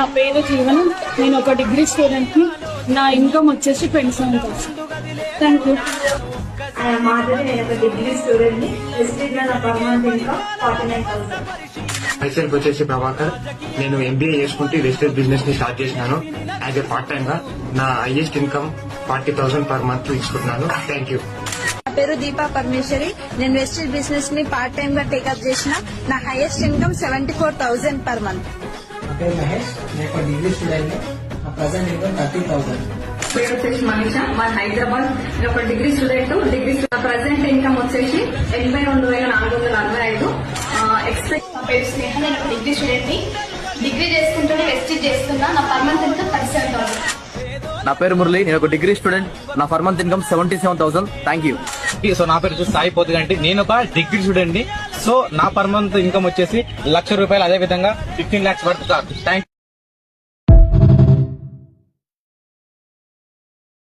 నా పేరు జీవనం. నేను ఒక డిగ్రీ స్టూడెంట్ ని. నా ఇన్కమ్ వచ్చేసి 27,000. Thank you. మాధవి, నేను ఒక డిగ్రీ స్టూడెంట్ ని. ప్రెస్టీజ్ లో నా పర్మనెంట్ ఇన్కమ్ 49,000. మైసెల్ఫ్ వచ్చేసి ప్రభాకర్. నేను ఎంబీఏ చేసుకుంటూ వెస్టేజ్ బిజినెస్ ని స్టార్ట్ చేసినాను. యాజ్ ఎ పార్ట్ టైమ్ గా నా హైయెస్ట్ ఇన్కమ్ 40,000 పర్ మంత్ తీసుకుంటున్నాను. Thank you. నా పేరు దీపా పరమేశ్వరి. నేను వెస్టేజ్ బిజినెస్ ని పార్ట్ టైమ్ గా టేకప్ చేసిన. నా హైయెస్ట్ ఇన్కమ్ 74,000 పర్ మంత్. నా పేరు మహేష్. నేను ఒక డిగ్రీ స్టూడెంట్. నా ప్రజెంట్ ఇన్కమ్ 30,000. పేరు వచ్చేసి మనీష. మన హైదరాబాద్. నేను ఒక డిగ్రీ స్టూడెంట్. ప్రజెంట్ ఇన్కమ్ వచ్చేసి 82,445. నా పేరు స్నేహ. నేను ఒక డిగ్రీ స్టూడెంట్ ని. డిగ్రీ చేసుకుంటూనే వెస్టేజ్ చేస్తున్నా. నా పర్ మంత్ ఇన్కమ్ 37,000. నా పేరు మురళి. నేను ఒక డిగ్రీ స్టూడెంట్. నా per month income 77,000. Thank you. So నా పేరు సాయి పోతుగంటి. నేను ఒక డిగ్రీ స్టూడెంట్ ని. సో నా పర్ మంత్ ఇన్కమ్ వచ్చేసి ₹1,00,000. అదే విధంగా 15 lakhs వర్త్. థ్యాంక్